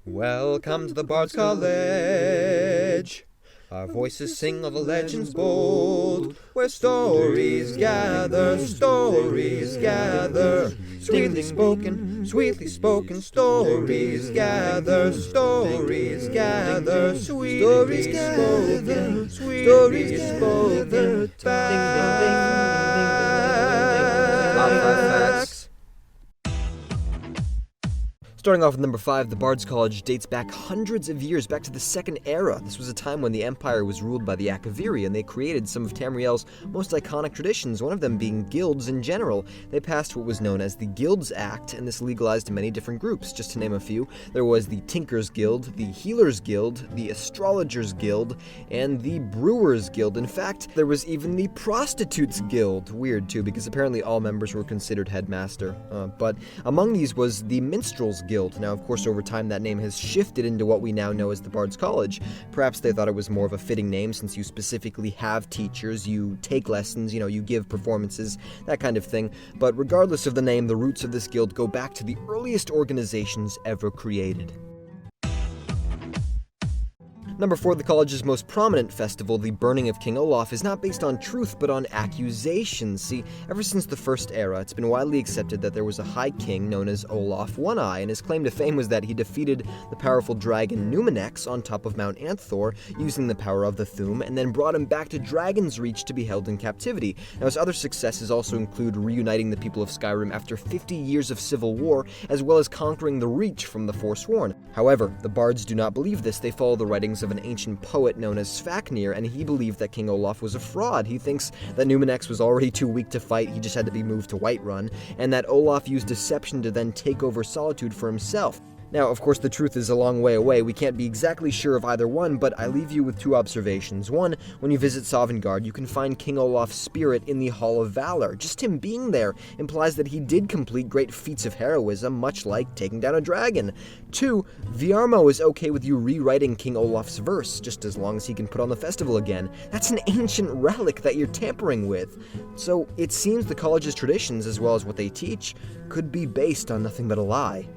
Welcome to the Bards College. Our voices sing all the legends bold, where stories gather, sweetly spoken stories gather, sweetly spoken facts. Starting off with number 5, the Bards College dates back hundreds of years, back to the Second Era. This was a time when the Empire was ruled by the Akaviri, and they created some of Tamriel's most iconic traditions, one of them being guilds in general. They passed what was known as the Guilds Act, and this legalized many different groups. Just to name a few, there was the Tinkers Guild, the Healers Guild, the Astrologers Guild, and the Brewers Guild. In fact, there was even the Prostitutes Guild. Weird, too, because apparently all members were considered headmaster. But among these was the Minstrels Guild. Now, of course, over time that name has shifted into what we now know as the Bards College. Perhaps they thought it was more of a fitting name since you specifically have teachers, you take lessons, you give performances, that kind of thing. But regardless of the name, the roots of this guild go back to the earliest organizations ever created. Number 4, the college's most prominent festival, the Burning of King Olaf, is not based on truth, but on accusations. See, ever since the First Era, it's been widely accepted that there was a high king known as Olaf One-Eye, and his claim to fame was that he defeated the powerful dragon Numinex on top of Mount Anthor, using the power of the Thu'um, and then brought him back to Dragon's Reach to be held in captivity. Now, his other successes also include reuniting the people of Skyrim after 50 years of civil war, as well as conquering the Reach from the Forsworn. However, the bards do not believe this. They follow the writings of an ancient poet known as Fafnir, and he believed that King Olaf was a fraud. He thinks that Numinex was already too weak to fight, he just had to be moved to Whiterun, and that Olaf used deception to then take over Solitude for himself. Now, of course, the truth is a long way away. We can't be exactly sure of either one, but I leave you with two observations. One, when you visit Sovngarde, you can find King Olaf's spirit in the Hall of Valor. Just him being there implies that he did complete great feats of heroism, much like taking down a dragon. 2, Viarmo is okay with you rewriting King Olaf's verse, just as long as he can put on the festival again. That's an ancient relic that you're tampering with. So it seems the college's traditions, as well as what they teach, could be based on nothing but a lie.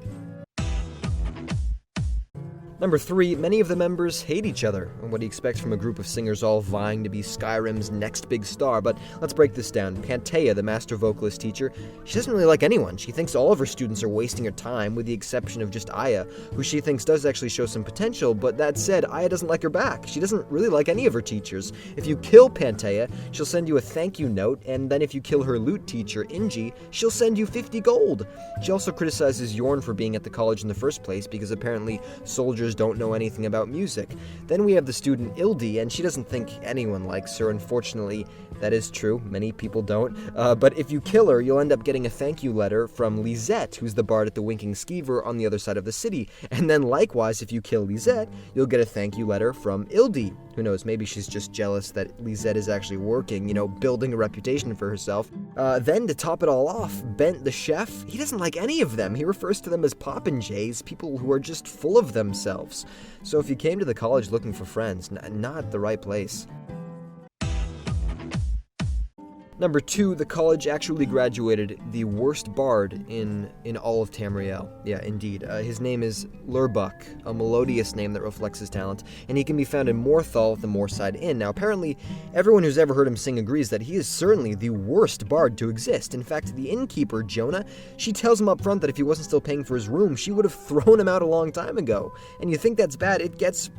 Number 3, many of the members hate each other, and what do you expect from a group of singers all vying to be Skyrim's next big star? But let's break this down. Pantea, the master vocalist teacher, she doesn't really like anyone. She thinks all of her students are wasting her time, with the exception of just Aya, who she thinks does actually show some potential, but that said, Aya doesn't like her back. She doesn't really like any of her teachers. If you kill Pantea, she'll send you a thank you note, and then if you kill her lute teacher, Ingi, she'll send you 50 gold. She also criticizes Yorn for being at the college in the first place, because apparently soldiers don't know anything about music. Then we have the student Ildi, and she doesn't think anyone likes her. Unfortunately, that is true. Many people don't. But if you kill her, you'll end up getting a thank you letter from Lisette, who's the bard at the Winking Skeever on the other side of the city. And then likewise, if you kill Lisette, you'll get a thank you letter from Ildi. Who knows, maybe she's just jealous that Lisette is actually working, building a reputation for herself. Then, to top it all off, Bent the chef, he doesn't like any of them. He refers to them as popinjays, people who are just full of themselves. So if you came to the college looking for friends, not the right place. Number 2, the college actually graduated the worst bard in all of Tamriel. Yeah, indeed. His name is Lurbuck, a melodious name that reflects his talent, and he can be found in Morthal at the Moorside Inn. Now, apparently, everyone who's ever heard him sing agrees that he is certainly the worst bard to exist. In fact, the innkeeper, Jonah, she tells him up front that if he wasn't still paying for his room, she would have thrown him out a long time ago. And you think that's bad, it gets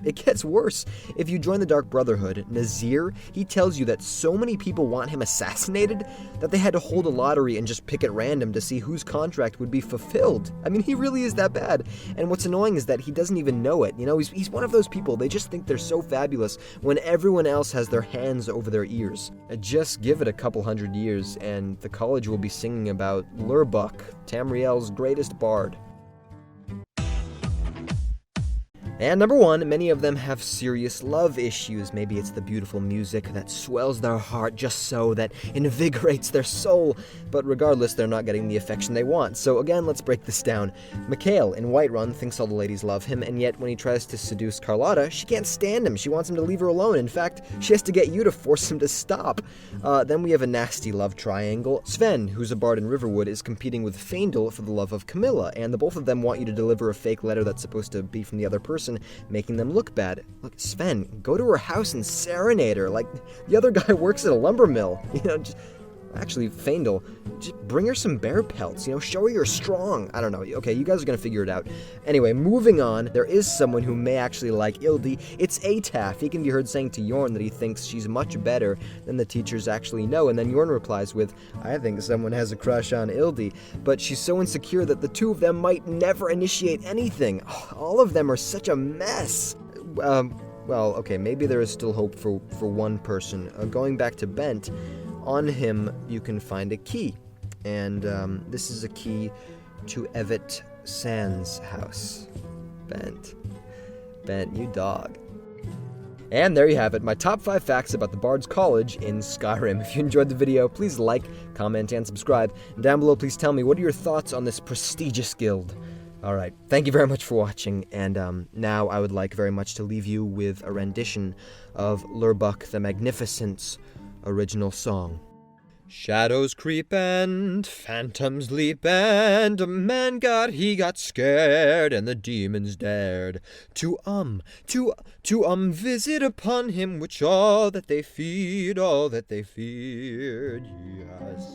worse. If you join the Dark Brotherhood, Nazir, he tells you that so many people want him assassinated that they had to hold a lottery and just pick at random to see whose contract would be fulfilled. I mean, he really is that bad. And what's annoying is that he doesn't even know it. He's one of those people, they just think they're so fabulous when everyone else has their hands over their ears. Just give it a couple hundred years and the college will be singing about Lurbuck, Tamriel's greatest bard. And number 1, many of them have serious love issues. Maybe it's the beautiful music that swells their heart just so, that invigorates their soul. But regardless, they're not getting the affection they want. So again, let's break this down. Mikhail in Whiterun thinks all the ladies love him, and yet when he tries to seduce Carlotta, she can't stand him. She wants him to leave her alone. In fact, she has to get you to force him to stop. Then we have a nasty love triangle. Sven, who's a bard in Riverwood, is competing with Faendal for the love of Camilla, and the both of them want you to deliver a fake letter that's supposed to be from the other person, making them look bad. Look, Sven, go to her house and serenade her. Like, the other guy works at a lumber mill. Actually, Faendal, just bring her some bear pelts, show her you're strong. I don't know. Okay, you guys are gonna figure it out. Anyway, moving on, there is someone who may actually like Ildi. It's Ataf. He can be heard saying to Yorn that he thinks she's much better than the teachers actually know, and then Yorn replies with, I think someone has a crush on Ildi, but she's so insecure that the two of them might never initiate anything. All of them are such a mess. Well, okay, maybe there is still hope for one person. Going back to Bent, on him, you can find a key, and this is a key to Evet Sand's house. Bent, you dog. And there you have it, my top 5 facts about the Bards College in Skyrim. If you enjoyed the video, please like, comment, and subscribe. And down below, please tell me, what are your thoughts on this prestigious guild? Alright, thank you very much for watching, and now I would like very much to leave you with a rendition of Lurbuck the Magnificent's original song. Shadows creep and phantoms leap, and a man he got scared, and the demons dared to visit upon him, which all that they feared, yes.